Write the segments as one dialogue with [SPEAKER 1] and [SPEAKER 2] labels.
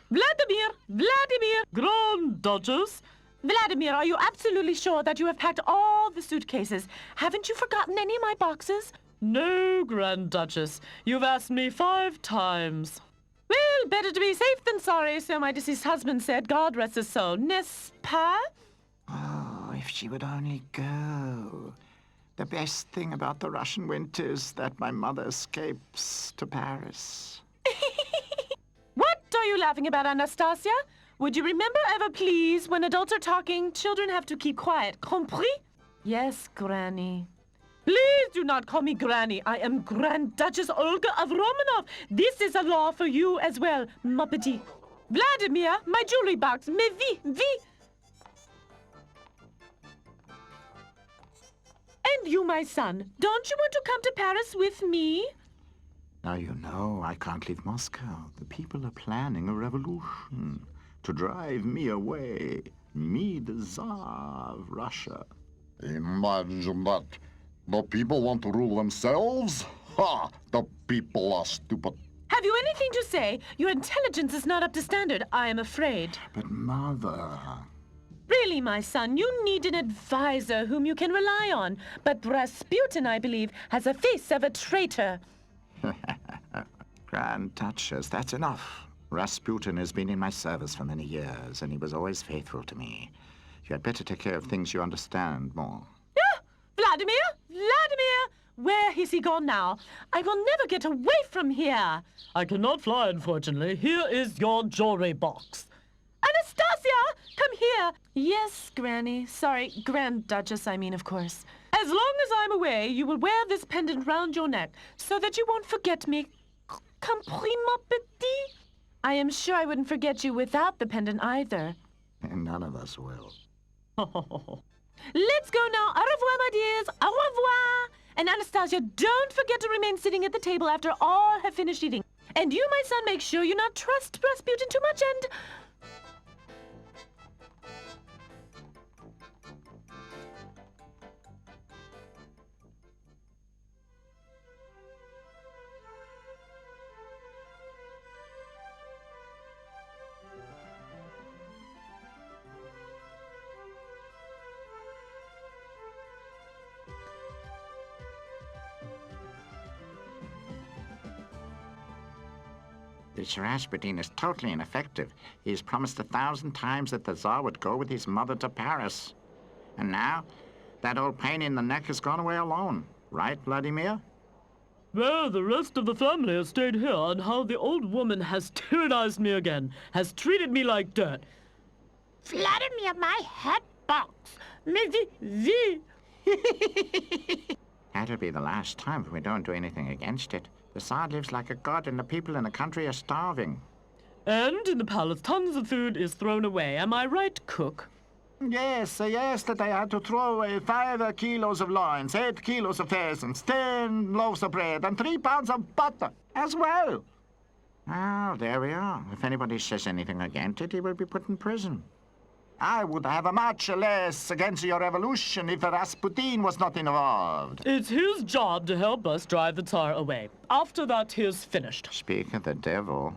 [SPEAKER 1] Vladimir, Grand Duchess. Vladimir, are you absolutely sure that you have packed all the suitcases? Haven't you forgotten any of my boxes? No, Grand Duchess. You've asked me 5 times. Well, better to be safe than sorry, so my deceased husband said. God rest his soul. N'est-ce pas?
[SPEAKER 2] Oh, if she would only go. The best thing about the Russian winter is that my mother escapes to Paris.
[SPEAKER 1] What are you laughing about, Anastasia? Would you remember ever, please, when adults are talking, children have to keep quiet. Compris? Yes, Granny. Please do not call me Granny. I am Grand Duchess Olga of Romanov. This is a law for you as well, ma petite. Vladimir, my jewelry box. Mais vie. And you, my son, don't you want to come to Paris with me?
[SPEAKER 2] Now you know I can't leave Moscow. The people are planning a revolution to drive me away. Me, the Tsar of Russia.
[SPEAKER 3] Imagine that. The people want to rule themselves? Ha! The people are stupid.
[SPEAKER 1] Have you anything to say? Your intelligence is not up to standard, I am afraid.
[SPEAKER 2] But Mother...
[SPEAKER 1] Really, my son, you need an advisor whom you can rely on. But Rasputin, I believe, has a face of a traitor.
[SPEAKER 2] Grand Duchess, that's enough. Rasputin has been in my service for many years, and he was always faithful to me. You had better take care of things you understand more.
[SPEAKER 1] Ah! Vladimir! Where is he gone now? I will never get away from here. I cannot fly, unfortunately. Here is your jewelry box. Anastasia! Come here! Yes, Granny. Sorry, Grand Duchess, I mean, of course. As long as I'm away, you will wear this pendant round your neck, so that you won't forget me. Compris, ma petite? I am sure I wouldn't forget you without the pendant either.
[SPEAKER 2] And none of us will.
[SPEAKER 1] Let's go now. Au revoir, my dears. Au revoir. And Anastasia, don't forget to remain sitting at the table after all have finished eating. And you, my son, make sure you not trust Rasputin too much and...
[SPEAKER 2] This Rasputin is totally ineffective. He has promised 1,000 times that the Tsar would go with his mother to Paris. And now, that old pain in the neck has gone away alone. Right, Vladimir?
[SPEAKER 1] Well, the rest of the family has stayed here, and how the old woman has tyrannized me again, has treated me like dirt. Vladimir, my hat box. Mais vie.
[SPEAKER 2] That'll be the last time if we don't do anything against it. The Tsar lives like a god, and the people in the country are starving.
[SPEAKER 1] And in the palace, tons of food is thrown away. Am I right, cook?
[SPEAKER 2] Yes, yesterday I had to throw away 5 kilos of loins, 8 kilos of pheasants, 10 loaves of bread, and 3 pounds of butter as well. Oh, there we are. If anybody says anything against it, he will be put in prison. I would have a much less against your revolution if Rasputin was not involved.
[SPEAKER 1] It's his job to help us drive the Tsar away. After that, he is finished.
[SPEAKER 2] Speak of the devil.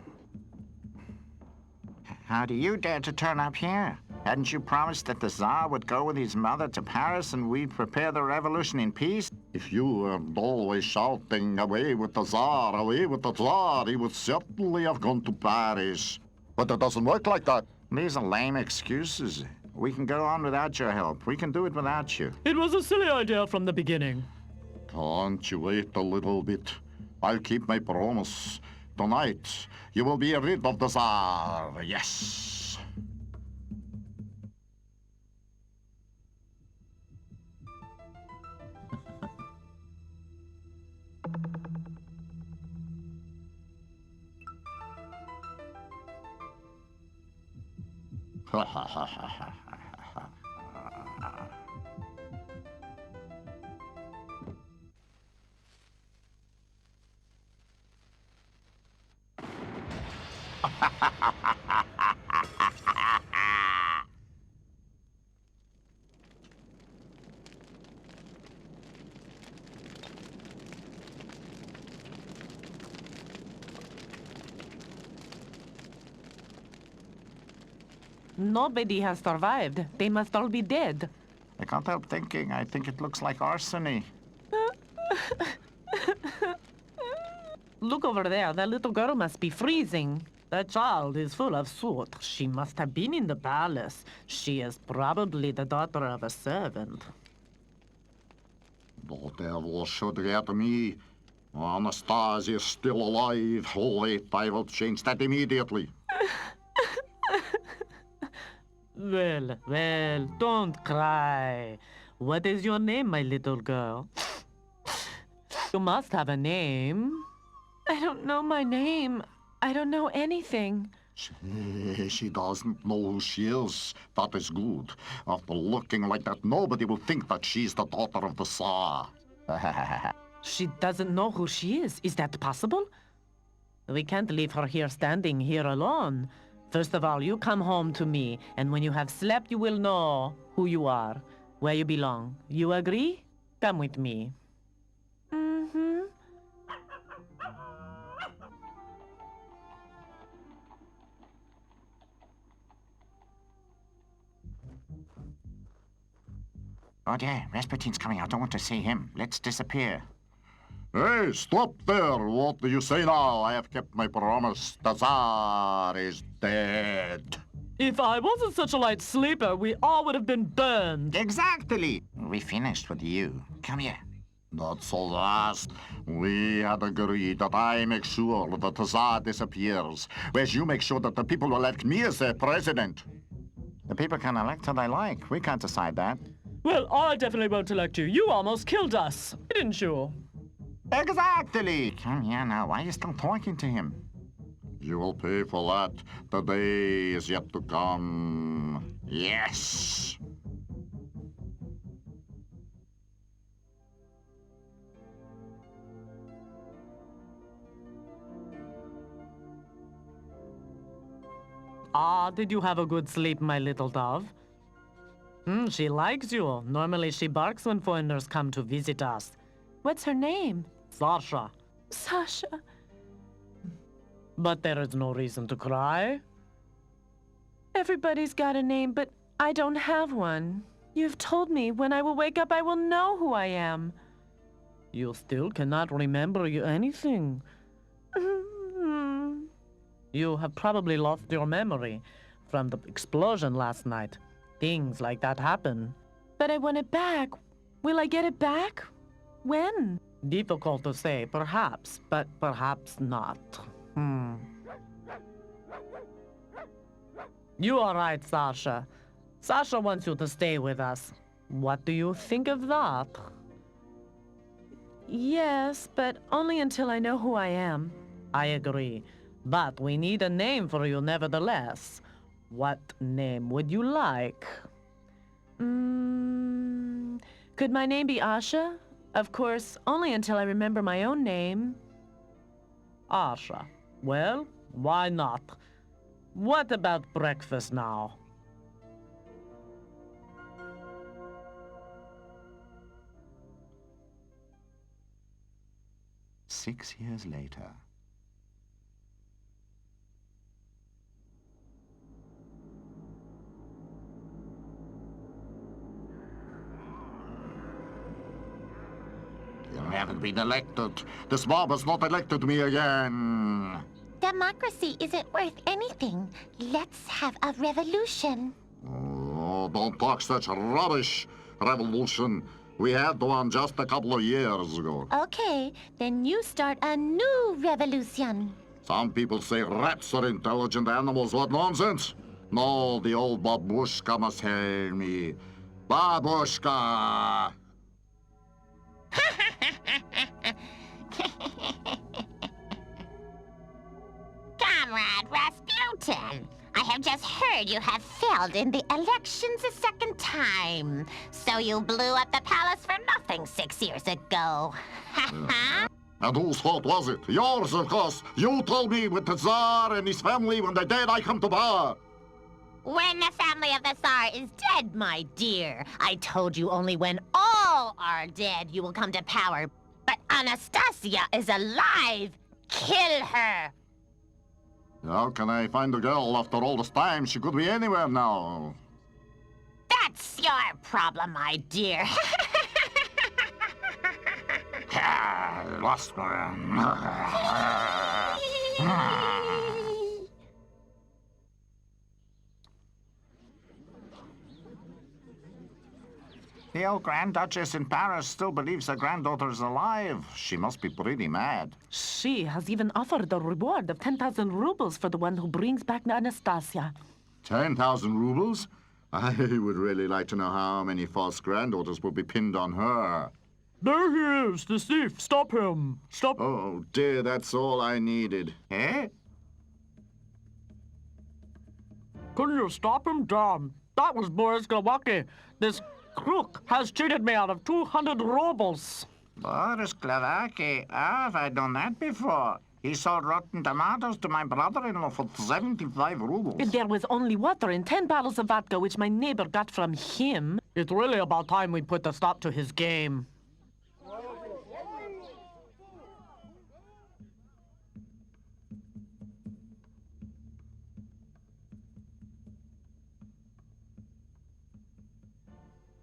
[SPEAKER 2] How do you dare to turn up here? Hadn't you promised that the Tsar would go with his mother to Paris and we'd prepare the revolution in peace?
[SPEAKER 3] If you were always shouting, away with the Tsar, away with the Tsar, he would certainly have gone to Paris. But it doesn't work like that.
[SPEAKER 2] These are lame excuses. We can go on without your help. We can do it without you.
[SPEAKER 1] It was a silly idea from the beginning.
[SPEAKER 3] Can't you wait a little bit? I'll keep my promise. Tonight, you will be rid of the Tsar, yes. Ha ha ha ha ha ha.
[SPEAKER 1] Nobody has survived. They must all be dead.
[SPEAKER 2] I can't help thinking. I think it looks like arsony.
[SPEAKER 1] Look over there. That little girl must be freezing. That child is full of soot. She must have been in the palace. She is probably the daughter of a servant.
[SPEAKER 3] The devil should get me. Anastasia is still alive. Wait, I will change that immediately.
[SPEAKER 1] Well, don't cry. What is your name, my little girl? You must have a name. I don't know my name. I don't know anything.
[SPEAKER 3] She doesn't know who she is. That is good. After looking like that, nobody will think that she's the daughter of the Tsar.
[SPEAKER 1] She doesn't know who she is. Is that possible? We can't leave her here standing here alone. First of all, you come home to me, and when you have slept, you will know who you are, where you belong. You agree? Come with me. Mm-hmm.
[SPEAKER 2] Oh dear, Rasputin's coming. I don't want to see him. Let's disappear.
[SPEAKER 3] Hey, stop there! What do you say now? I have kept my promise. The Tsar is dead.
[SPEAKER 1] If I wasn't such a light sleeper, we all would have been burned.
[SPEAKER 2] Exactly. We finished with you. Come here.
[SPEAKER 3] Not so fast. We had agreed that I make sure that the Tsar disappears, whereas you make sure that the people will elect me as their president.
[SPEAKER 2] The people can elect who they like. We can't decide that.
[SPEAKER 1] Well, I definitely won't elect you. You almost killed us, didn't you?
[SPEAKER 2] Exactly. Come here now. Why are you still talking to him?
[SPEAKER 3] You will pay for that. The day is yet to come. Yes.
[SPEAKER 1] Ah, did you have a good sleep, my little dove? She likes you. Normally she barks when foreigners come to visit us. What's her name? Sasha. Sasha. But there is no reason to cry. Everybody's got a name, but I don't have one. You've told me when I will wake up, I will know who I am. You still cannot remember anything. You have probably lost your memory from the explosion last night. Things like that happen. But I want it back. Will I get it back? When? Difficult to say, perhaps, but perhaps not. You are right, Sasha. Sasha wants you to stay with us. What do you think of that? Yes, but only until I know who I am. I agree. But we need a name for you nevertheless. What name would you like? Could my name be Asha? Of course, only until I remember my own name. Asha. Well, why not? What about breakfast now?
[SPEAKER 2] Six years later.
[SPEAKER 3] You haven't been elected. This mob has not elected me again.
[SPEAKER 4] Democracy isn't worth anything. Let's have a revolution.
[SPEAKER 3] Oh, don't talk such rubbish. Revolution. We had one just a couple of years ago.
[SPEAKER 4] Okay, then you start a new revolution.
[SPEAKER 3] Some people say rats are intelligent animals. What nonsense? No, the old babushka must hear me. Babushka!
[SPEAKER 4] Comrade Rasputin, I have just heard you have failed in the elections a second time. So you blew up the palace for nothing 6 years ago.
[SPEAKER 3] And whose fault was it? Yours, of course. You told me with the Tsar and his family when they died, I come to power.
[SPEAKER 4] When the family of the Tsar is dead, my dear. I told you only when all are dead you will come to power. But Anastasia is alive. Kill her.
[SPEAKER 3] How can I find the girl after all this time? She could be anywhere now.
[SPEAKER 4] That's your problem, my dear.
[SPEAKER 2] Lost The old Grand Duchess in Paris still believes her granddaughter is alive. She must be pretty mad.
[SPEAKER 1] She has even offered a reward of 10,000 rubles for the one who brings back Anastasia.
[SPEAKER 3] 10,000 rubles? I would really like to know how many false granddaughters will be pinned on her.
[SPEAKER 1] There he is, the thief. Stop him. Stop.
[SPEAKER 3] Oh, dear, that's all I needed.
[SPEAKER 2] Eh?
[SPEAKER 1] Couldn't you stop him, Dom? That was Boris Glowacki. This crook has cheated me out of 200 rubles.
[SPEAKER 2] Boris Glowacki. Have I done that before? He sold rotten tomatoes to my brother-in-law for 75 rubles.
[SPEAKER 1] There was only water in 10 bottles of vodka, which my neighbor got from him. It's really about time we put a stop to his game.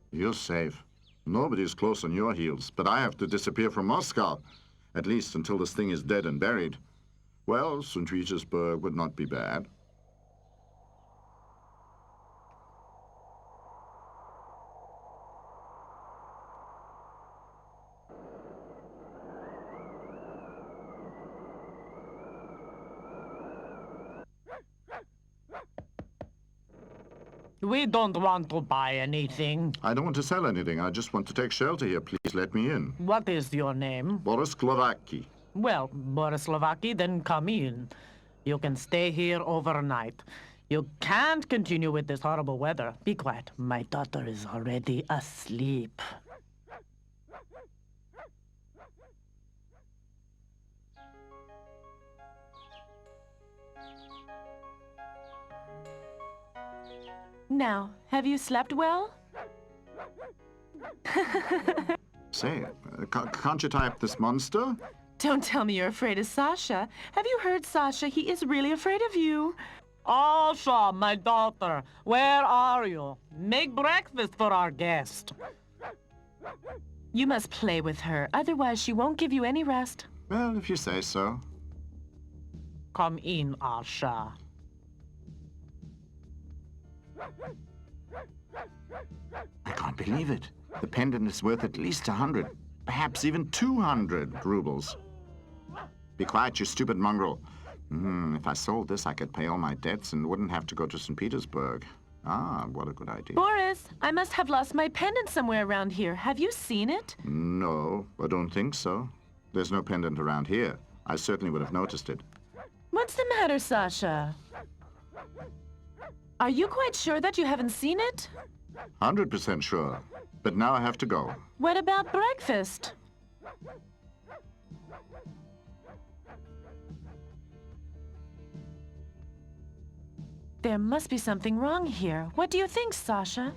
[SPEAKER 3] You're safe. Nobody's close on your heels, but I have to disappear from Moscow. At least until this thing is dead and buried. Well, St. Petersburg would not be bad.
[SPEAKER 1] We don't want to buy anything.
[SPEAKER 3] I don't want to sell anything. I just want to take shelter here. Please let me in.
[SPEAKER 1] What is your name?
[SPEAKER 3] Boris Glowacki.
[SPEAKER 1] Well, Boris Glowacki, then come in. You can stay here overnight. You can't continue with this horrible weather. Be quiet. My daughter is already asleep. Now, have you slept well?
[SPEAKER 3] Say, can't you tie up this monster?
[SPEAKER 1] Don't tell me you're afraid of Sasha. Have you heard, Sasha? He is really afraid of you. Asha, my daughter, where are you? Make breakfast for our guest. You must play with her, otherwise she won't give you any rest.
[SPEAKER 3] Well, if you say so.
[SPEAKER 1] Come in, Asha.
[SPEAKER 3] I can't believe it. The pendant is worth at least 100, perhaps even 200 rubles. Be quiet, you stupid mongrel. If I sold this, I could pay all my debts and wouldn't have to go to St. Petersburg. Ah, what a good idea.
[SPEAKER 1] Boris, I must have lost my pendant somewhere around here. Have you seen it?
[SPEAKER 3] No, I don't think so. There's no pendant around here. I certainly would have noticed it.
[SPEAKER 1] What's the matter, Sasha? Are you quite sure that you haven't seen it?
[SPEAKER 3] 100% sure. But now I have to go.
[SPEAKER 1] What about breakfast? There must be something wrong here. What do you think, Sasha?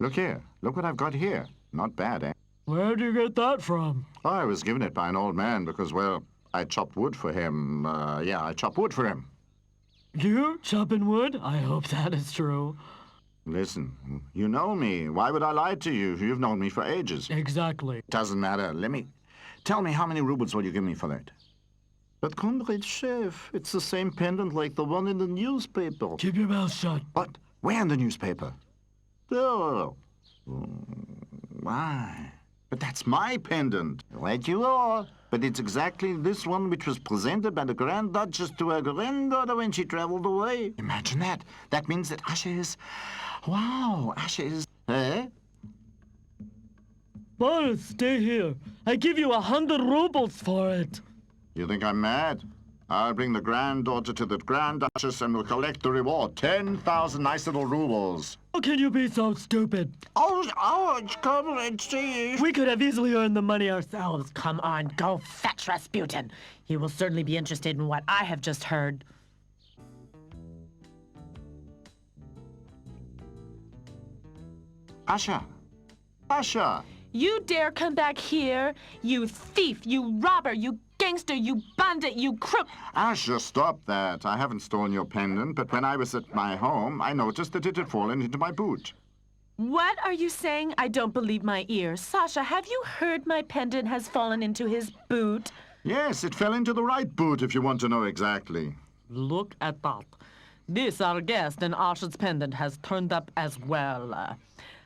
[SPEAKER 3] Look here. Look what I've got here. Not bad, eh?
[SPEAKER 1] Where'd you get that from?
[SPEAKER 3] Oh, I was given it by an old man because, well, I chopped wood for him. Yeah, I chopped wood for him.
[SPEAKER 1] You chopping wood? I hope that is true.
[SPEAKER 3] Listen, you know me. Why would I lie to you? You've known me for ages.
[SPEAKER 1] Exactly.
[SPEAKER 3] Doesn't matter. Tell me, how many rubles will you give me for that? But, comrade chef, it's the same pendant like the one in the newspaper.
[SPEAKER 1] Keep your mouth shut.
[SPEAKER 3] What? Where in the newspaper? Oh. Why? But that's my pendant. Right you are. But it's exactly this one which was presented by the Grand Duchess to her granddaughter when she traveled away. Imagine that. That means that Asha is... Wow, Asha is... Eh?
[SPEAKER 1] Boris, stay here. I give you 100 rubles for it.
[SPEAKER 3] You think I'm mad? I'll bring the granddaughter to the Grand Duchess and we'll collect the reward. 10,000 nice little rubles.
[SPEAKER 1] How can you be so stupid?
[SPEAKER 2] Ouch, comrade, see.
[SPEAKER 1] We could have easily earned the money ourselves. Come on, go fetch Rasputin. He will certainly be interested in what I have just heard.
[SPEAKER 3] Asha! Asha!
[SPEAKER 1] You dare come back here? You thief, you robber, you gangster, you bandit, you crook!
[SPEAKER 3] Asha, stop that. I haven't stolen your pendant, but when I was at my home, I noticed that it had fallen into my boot.
[SPEAKER 1] What are you saying? I don't believe my ears. Sasha, have you heard my pendant has fallen into his boot?
[SPEAKER 3] Yes, it fell into the right boot, if you want to know exactly.
[SPEAKER 1] Look at that. This, our guest, and Asha's pendant has turned up as well.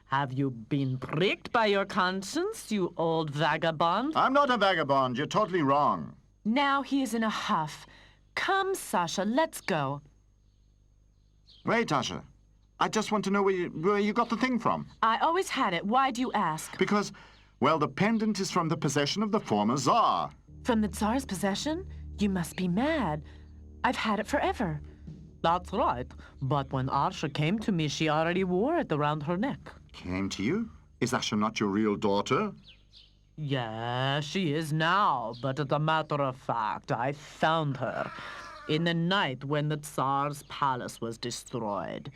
[SPEAKER 1] Have you been pricked by your conscience, you old vagabond?
[SPEAKER 3] I'm not a vagabond. You're totally wrong.
[SPEAKER 1] Now he is in a huff. Come, Sasha, let's go.
[SPEAKER 3] Wait, Asha. I just want to know where you got the thing from.
[SPEAKER 1] I always had it. Why do you ask?
[SPEAKER 3] Because, well, the pendant is from the possession of the former Tsar.
[SPEAKER 1] From the Tsar's possession? You must be mad. I've had it forever. That's right. But when Asha came to me, she already wore it around her neck.
[SPEAKER 3] Came to you? Is Asha not your real daughter?
[SPEAKER 1] Yeah, she is now. But as a matter of fact, I found her in the night when the Tsar's palace was destroyed.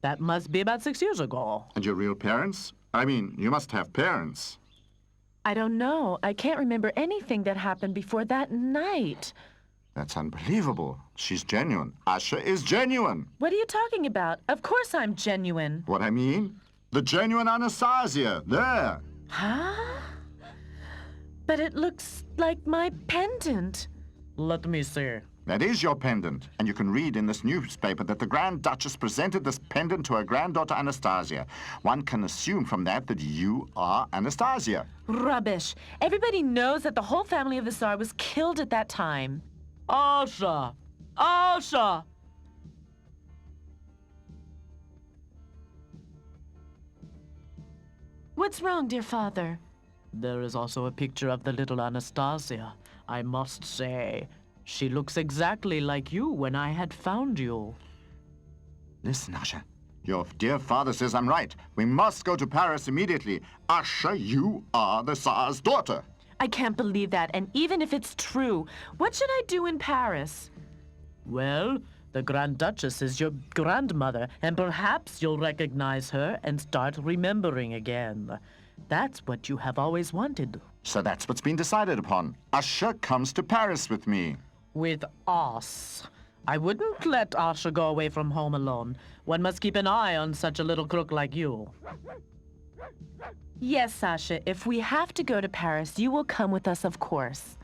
[SPEAKER 1] That must be about 6 years ago.
[SPEAKER 3] And your real parents? I mean, you must have parents.
[SPEAKER 1] I don't know. I can't remember anything that happened before that night.
[SPEAKER 3] That's unbelievable. She's genuine. Asha is genuine.
[SPEAKER 1] What are you talking about? Of course I'm genuine.
[SPEAKER 3] What I mean? The genuine Anastasia. There.
[SPEAKER 1] Huh? But it looks like my pendant. Let me see.
[SPEAKER 3] That is your pendant. And you can read in this newspaper that the Grand Duchess presented this pendant to her granddaughter Anastasia. One can assume from that you are Anastasia.
[SPEAKER 1] Rubbish. Everybody knows that the whole family of the Tsar was killed at that time. Asha! Asha! What's wrong, dear father? There is also a picture of the little Anastasia. I must say, she looks exactly like you when I had found you.
[SPEAKER 3] Listen, Asha. Your dear father says I'm right. We must go to Paris immediately. Asha, you are the Tsar's daughter.
[SPEAKER 1] I can't believe that, and even if it's true, what should I do in Paris? Well, the Grand Duchess is your grandmother, and perhaps you'll recognize her and start remembering again. That's what you have always wanted.
[SPEAKER 3] So that's what's been decided upon. Asha comes to Paris with me.
[SPEAKER 1] With us. I wouldn't let Asha go away from home alone. One must keep an eye on such a little crook like you. Yes, Asha, if we have to go to Paris, you will come with us, of course.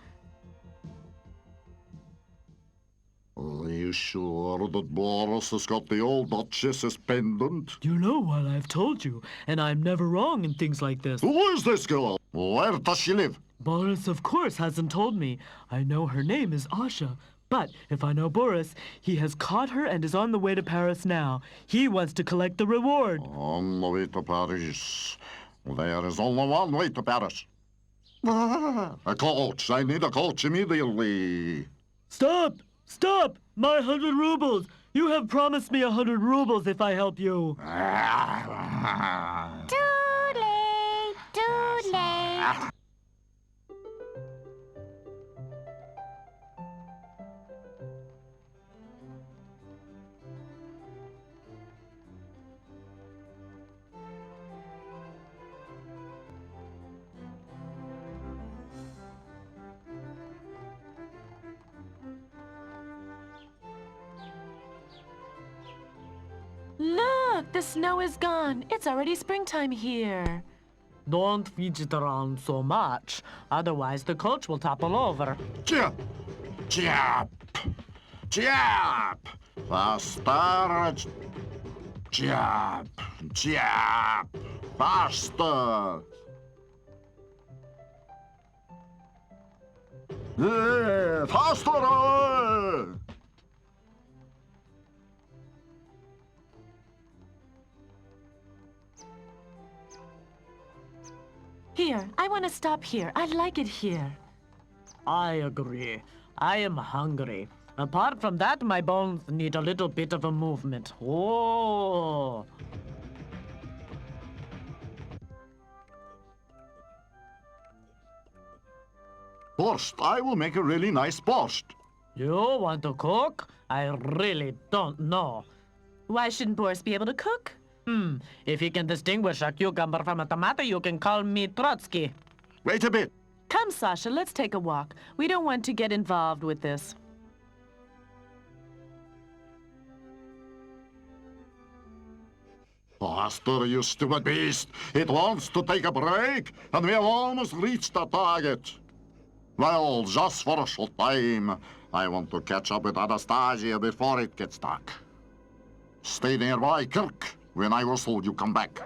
[SPEAKER 3] Are you sure that Boris has got the old Duchess's pendant?
[SPEAKER 1] You know what I've told you, and I'm never wrong in things like this.
[SPEAKER 3] Who is this girl? Where does she live?
[SPEAKER 1] Boris, of course, hasn't told me. I know her name is Asha. But if I know Boris, he has caught her and is on the way to Paris now. He wants to collect the reward.
[SPEAKER 3] On the way to Paris. There is only one way to Paris. A coach. I need a coach immediately.
[SPEAKER 1] Stop! Stop! My 100 rubles! You have promised me 100 rubles if I help you.
[SPEAKER 4] Too late, too late.
[SPEAKER 1] Look, the snow is gone. It's already springtime here. Don't fidget around so much. Otherwise, the coach will topple over.
[SPEAKER 3] Jap! Jap! Jap! Faster! Jap! Jap! Faster! Faster!
[SPEAKER 1] Here, I want to stop here. I like it here. I agree. I am hungry. Apart from that, my bones need a little bit of a movement. Oh!
[SPEAKER 3] Borscht. I will make a really nice borscht.
[SPEAKER 1] You want to cook? I really don't know. Why shouldn't Boris be able to cook? If you can distinguish a cucumber from a tomato, you can call me Trotsky.
[SPEAKER 3] Wait a bit.
[SPEAKER 1] Come, Sasha, let's take a walk. We don't want to get involved with this.
[SPEAKER 3] Faster, you stupid beast! It wants to take a break, and we have almost reached the target. Well, just for a short time. I want to catch up with Anastasia before it gets dark. Stay nearby, Kirk. When I whistle, you come back.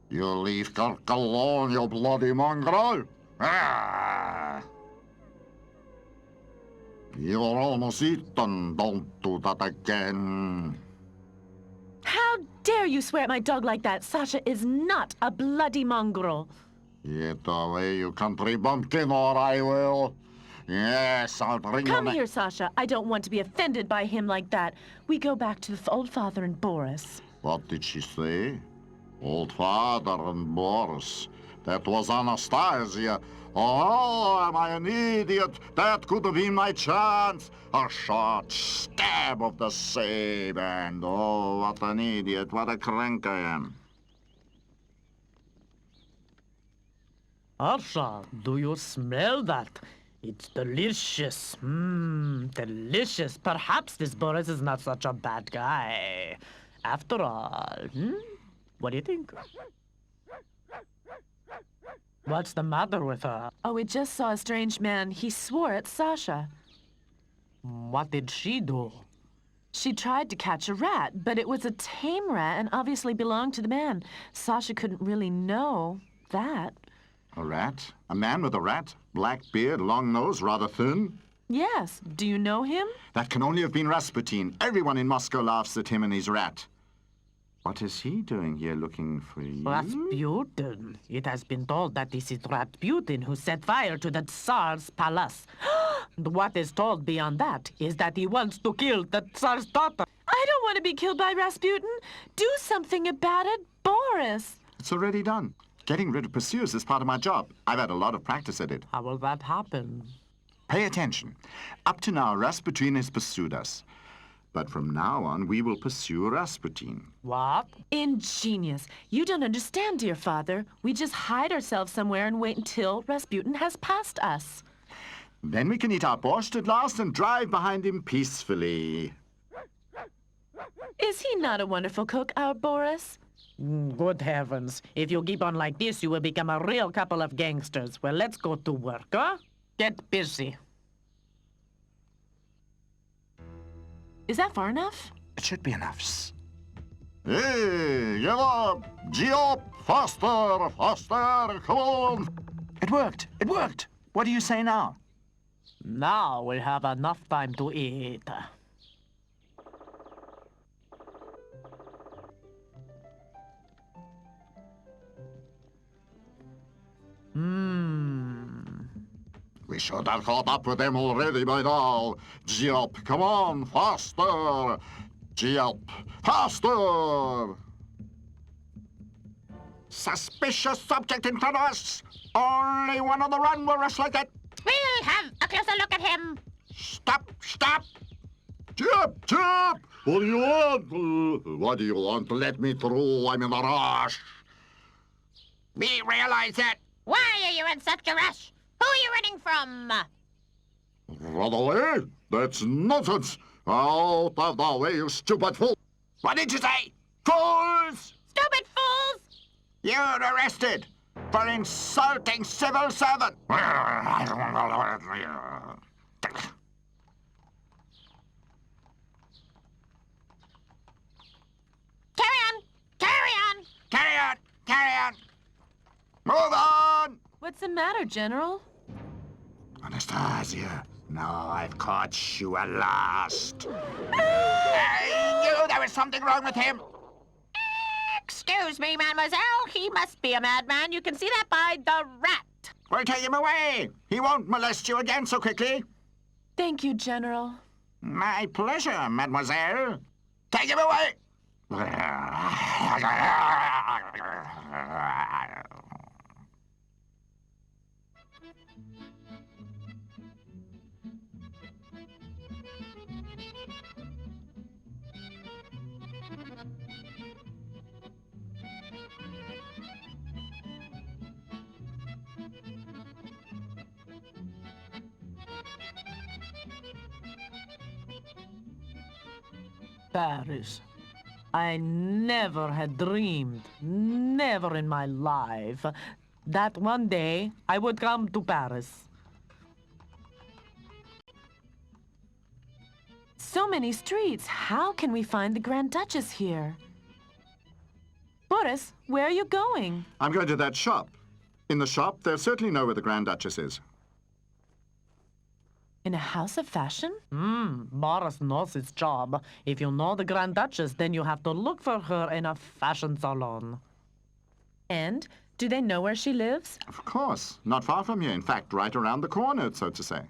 [SPEAKER 3] You leave Kirk alone, you bloody mongrel! Ah! You're almost eaten. Don't do that again.
[SPEAKER 1] How dare you swear at my dog like that? Sasha is not a bloody mongrel.
[SPEAKER 3] Get away, you country bumpkin, or I will. Yes, I'll bring you.
[SPEAKER 1] Come here, Sasha. I don't want to be offended by him like that. We go back to the old father and Boris.
[SPEAKER 3] What did she say? Old father and Boris. That was Anastasia. Oh, am I an idiot? That could have been my chance. A short stab of the same, and oh, what an idiot, what a crank I am.
[SPEAKER 1] Asha, do you smell that? It's delicious. Delicious. Perhaps this Boris is not such a bad guy. After all, What do you think? What's the matter with her? Oh, we just saw a strange man. He swore at Sasha. What did she do? She tried to catch a rat, but it was a tame rat and obviously belonged to the man. Sasha couldn't really know that.
[SPEAKER 3] A rat? A man with a rat? Black beard, long nose, rather thin?
[SPEAKER 1] Yes. Do you know him?
[SPEAKER 3] That can only have been Rasputin. Everyone in Moscow laughs at him and his rat. What is he doing here looking for you?
[SPEAKER 1] Rasputin. It has been told that this is Rasputin who set fire to the Tsar's palace. What is told beyond that is that he wants to kill the Tsar's daughter. I don't want to be killed by Rasputin. Do something about it, Boris.
[SPEAKER 3] It's already done. Getting rid of pursuers is part of my job. I've had a lot of practice at it.
[SPEAKER 1] How will that happen?
[SPEAKER 3] Pay attention. Up to now, Rasputin has pursued us. But from now on, we will pursue Rasputin.
[SPEAKER 1] What? Ingenious. You don't understand, dear father. We just hide ourselves somewhere and wait until Rasputin has passed us.
[SPEAKER 3] Then we can eat our borscht at last and drive behind him peacefully.
[SPEAKER 1] Is he not a wonderful cook, our Boris? Good heavens. If you keep on like this, you will become a real couple of gangsters. Well, let's go to work, huh? Get busy. Is that far enough?
[SPEAKER 3] It should be enough. Hey, get up! Gee up! Faster! Faster! Come on! It worked! It worked! What do you say now?
[SPEAKER 1] Now we have enough time to eat.
[SPEAKER 3] We should have caught up with them already by now. Gee up! Come on! Faster! Gee up! Faster! Suspicious subject in front of us! Only one on the run will rush like that!
[SPEAKER 4] We'll have a closer look at him.
[SPEAKER 3] Stop! Stop! Chip! Chip! What do you want? What do you want? Let me through. I'm in a rush.
[SPEAKER 2] We realize that.
[SPEAKER 4] Why are you in such a rush? Who are you running from?
[SPEAKER 3] Run away? That's nonsense. Out of the way, you stupid fool.
[SPEAKER 2] What did you say?
[SPEAKER 3] Fools!
[SPEAKER 4] Stupid fools!
[SPEAKER 2] You're arrested for insulting civil servant.
[SPEAKER 4] Carry on! Carry on!
[SPEAKER 2] Carry on! Carry on!
[SPEAKER 3] Move on!
[SPEAKER 1] What's the matter, General?
[SPEAKER 3] Anastasia, now I've caught you at last.
[SPEAKER 2] I knew there was something wrong with him.
[SPEAKER 4] Excuse me, mademoiselle. He must be a madman. You can see that by the rat.
[SPEAKER 2] We'll take him away. He won't molest you again so quickly.
[SPEAKER 1] Thank you, General.
[SPEAKER 2] My pleasure, mademoiselle. Take him away.
[SPEAKER 1] Paris. I never had dreamed, never in my life, that one day I would come to Paris.
[SPEAKER 5] So many streets. How can we find the Grand Duchess here? Boris, where are you going?
[SPEAKER 3] I'm going to that shop. In the shop, they'll certainly know where the Grand Duchess is.
[SPEAKER 5] In a house of fashion?
[SPEAKER 1] Boris knows his job. If you know the Grand Duchess, then you have to look for her in a fashion salon.
[SPEAKER 5] And do they know where she lives?
[SPEAKER 3] Of course. Not far from here. In fact, right around the corner, so to say.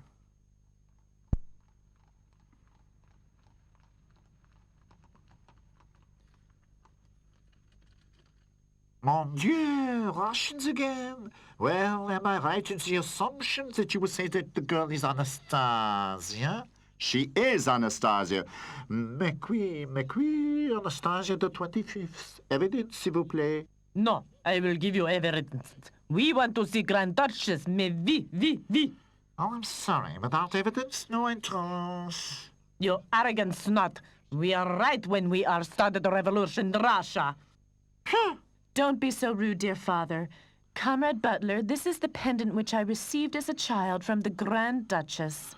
[SPEAKER 2] Mon Dieu, Russians again. Well, am I right in the assumption that you would say that the girl is Anastasia?
[SPEAKER 3] She is Anastasia.
[SPEAKER 2] Mais oui, Anastasia the 25th. Evidence, s'il vous plaît.
[SPEAKER 1] No, I will give you evidence. We want to see Grand Duchess, mais vi.
[SPEAKER 2] Oh, I'm sorry. Without evidence, no entrance.
[SPEAKER 1] You arrogant snot. We are right when we are started the revolution in Russia.
[SPEAKER 5] Don't be so rude, dear father. Comrade Butler, this is the pendant which I received as a child from the Grand Duchess.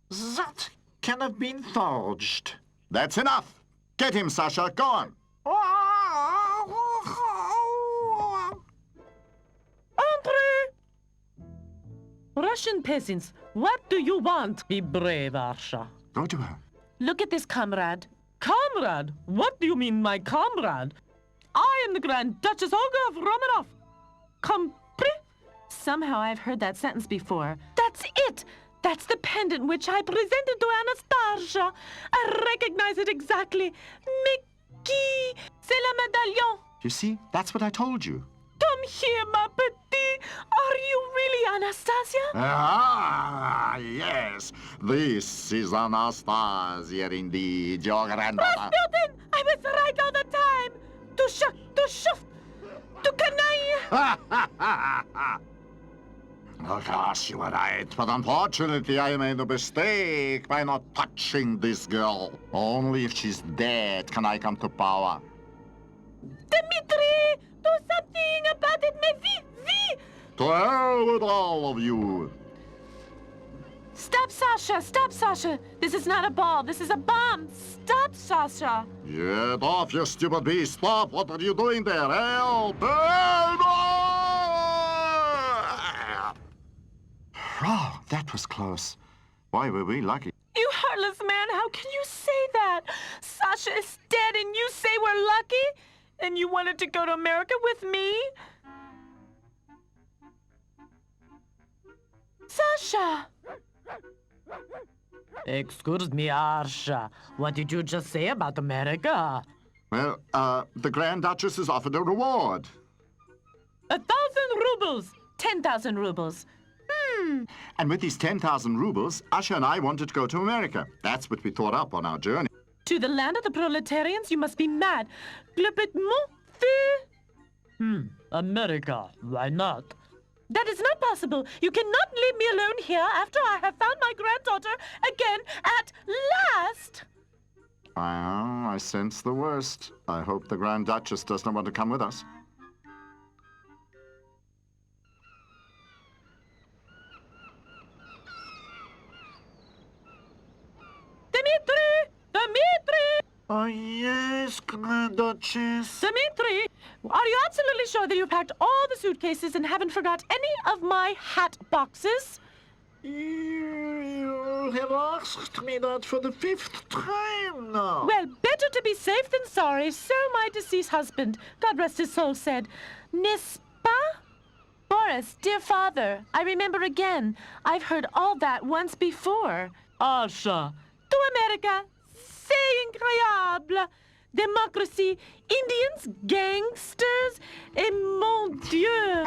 [SPEAKER 2] That can have been forged.
[SPEAKER 3] That's enough. Get him, Sasha. Go on.
[SPEAKER 1] Entree! Russian peasants, what do you want? Be brave, Asha.
[SPEAKER 3] Go to her.
[SPEAKER 5] Look at this, comrade.
[SPEAKER 1] Comrade? What do you mean, my comrade? I am the Grand Duchess Olga of Romanov. Compris?
[SPEAKER 5] Somehow I've heard that sentence before.
[SPEAKER 1] That's it! That's the pendant which I presented to Anastasia. I recognize it exactly. Mais qui? C'est la medallion.
[SPEAKER 3] You see, that's what I told you.
[SPEAKER 1] Come here, ma petite. Are you really Anastasia?
[SPEAKER 3] Ah, yes. This is Anastasia, indeed, your granddaughter.
[SPEAKER 1] Rasputin! I was right all the time. To shuft, to canaille.
[SPEAKER 3] Of course, you were right, but unfortunately I made a mistake by not touching this girl. Only if she's dead can I come to power.
[SPEAKER 1] Dmitri, do something about it, mais vi.
[SPEAKER 3] To hell with all of you.
[SPEAKER 5] Stop, Sasha! This is not a ball, this is a bomb! Stop, Sasha!
[SPEAKER 3] Get off, you stupid beast! Stop! What are you doing there? Help! Help! Oh, that was close. Why were we lucky?
[SPEAKER 5] You heartless man, how can you say that? Sasha is dead and you say we're lucky? And you wanted to go to America with me? Sasha!
[SPEAKER 1] Excuse me, Asha. What did you just say about America?
[SPEAKER 3] Well, the Grand Duchess has offered a reward.
[SPEAKER 1] 1,000 rubles.
[SPEAKER 5] 10,000 rubles.
[SPEAKER 3] And with these 10,000 rubles, Asha and I wanted to go to America. That's what we thought up on our journey.
[SPEAKER 5] To the land of the proletarians? You must be mad. Complètement fou.
[SPEAKER 1] America. Why not?
[SPEAKER 5] That is not possible. You cannot leave me alone here after I have found my granddaughter again at last.
[SPEAKER 3] I sense the worst. I hope the Grand Duchess does not want to come with us.
[SPEAKER 1] Dmitri!
[SPEAKER 2] Oh, yes, Grand Duchess.
[SPEAKER 1] Dmitri! Are you absolutely sure that you packed all the suitcases and haven't forgot any of my hat boxes?
[SPEAKER 2] You have asked me that for the 5th time now.
[SPEAKER 1] Well, better to be safe than sorry, so my deceased husband, God rest his soul, said. N'est-ce pas?
[SPEAKER 5] Boris, dear father, I remember again. I've heard all that once before.
[SPEAKER 1] Asha, to America, c'est incroyable. Democracy, Indians, gangsters, et mon Dieu.